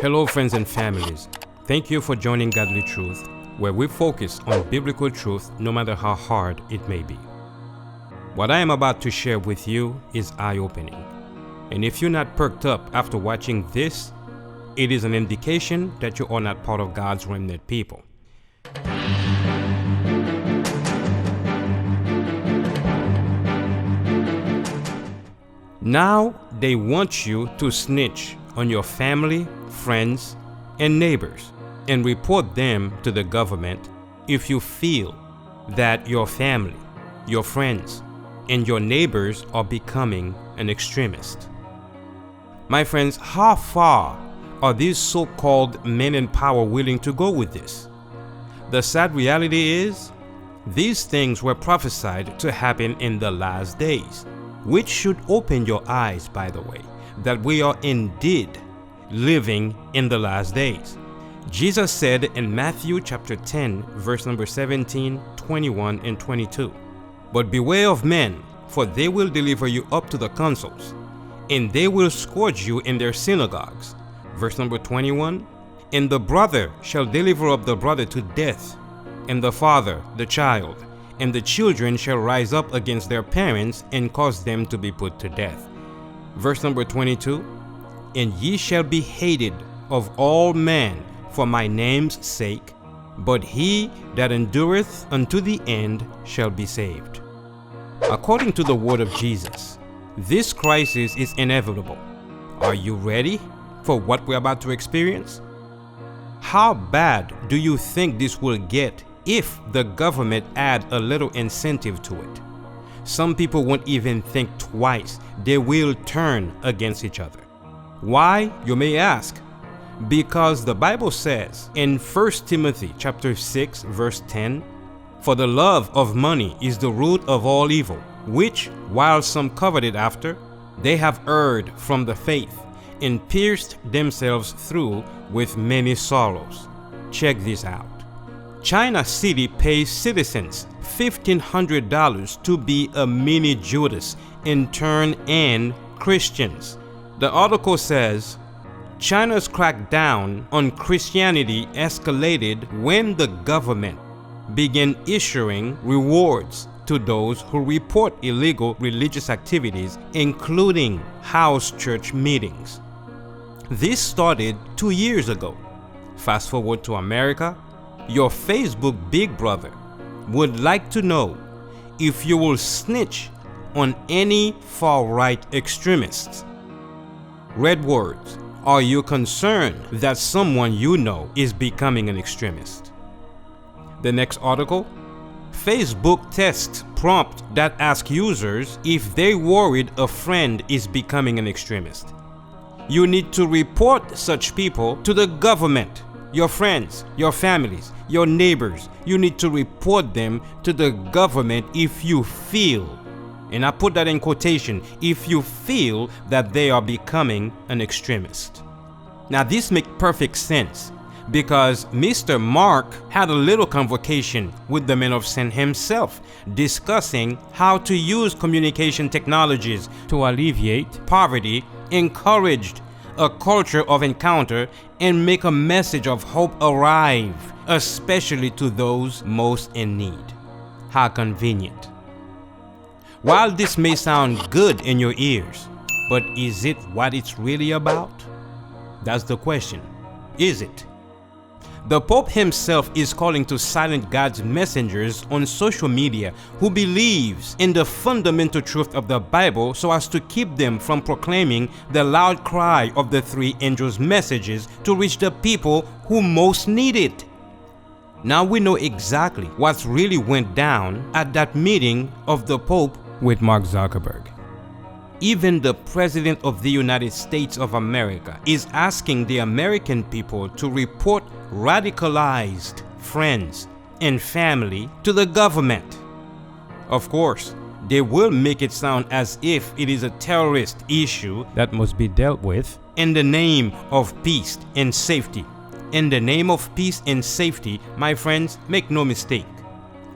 Hello friends and families. Thank you for joining Godly Truth, where we focus on biblical truth no matter how hard it may be. What I am about to share with you is eye-opening. And if you're not perked up after watching this, it is an indication that you are not part of God's remnant people. Now they want you to snitch on your family, friends, and neighbors and report them to the government if you feel that your family, your friends, and your neighbors are becoming an extremist. My friends, how far are these so-called men in power willing to go with this? The sad reality is, these things were prophesied to happen in the last days, which should open your eyes, by the way, that we are indeed living in the last days. Jesus said in Matthew chapter 10, verse number 17, 21, and 22, "But beware of men, for they will deliver you up to the councils, and they will scourge you in their synagogues." Verse number 21, "And the brother shall deliver up the brother to death, and the father the child, and the children shall rise up against their parents and cause them to be put to death." Verse number 22, "And ye shall be hated of all men for my name's sake, but he that endureth unto the end shall be saved." According to the word of Jesus, this crisis is inevitable. Are you ready for what we're about to experience? How bad do you think this will get if the government add a little incentive to it? Some people won't even think twice. They will turn against each other. Why, you may ask? Because the Bible says in 1 Timothy chapter 6 verse 10, "For the love of money is the root of all evil, which, while some coveted after, they have erred from the faith, and pierced themselves through with many sorrows." Check this out. China City pays citizens $1,500 to be a mini Judas and turn in Christians. The article says, China's crackdown on Christianity escalated when the government began issuing rewards to those who report illegal religious activities, including house church meetings. This started 2 years ago. Fast forward to America, your Facebook big brother would like to know if you will snitch on any far-right extremists. Red words, are you concerned that someone you know is becoming an extremist? The next article, Facebook tests prompt that asks users if they worried a friend is becoming an extremist. You need to report such people to the government. Your friends, your families, your neighbors, you need to report them to the government if you feel, and I put that in quotation, if you feel that they are becoming an extremist. Now this makes perfect sense because Mr. Mark had a little convocation with the man of sin himself, discussing how to use communication technologies to alleviate poverty, encouraged a culture of encounter, and make a message of hope arrive, especially to those most in need. How convenient. While this may sound good in your ears, but is it what it's really about? That's the question. Is it? The Pope himself is calling to silence God's messengers on social media who believes in the fundamental truth of the Bible so as to keep them from proclaiming the loud cry of the three angels' messages to reach the people who most need it. Now we know exactly what really went down at that meeting of the Pope with Mark Zuckerberg. Even the President of the United States of America is asking the American people to report radicalized friends and family to the government. Of course, they will make it sound as if it is a terrorist issue that must be dealt with in the name of peace and safety. In the name of peace and safety, my friends, make no mistake.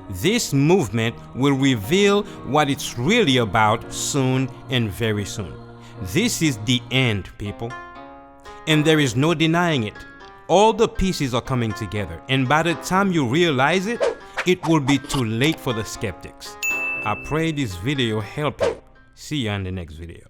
This movement will reveal what it's really about soon and very soon. This is the end, people. and there is no denying it. All the pieces are coming together, and by the time you realize it, it will be too late for the skeptics. I pray this video helped you. See you on the next video.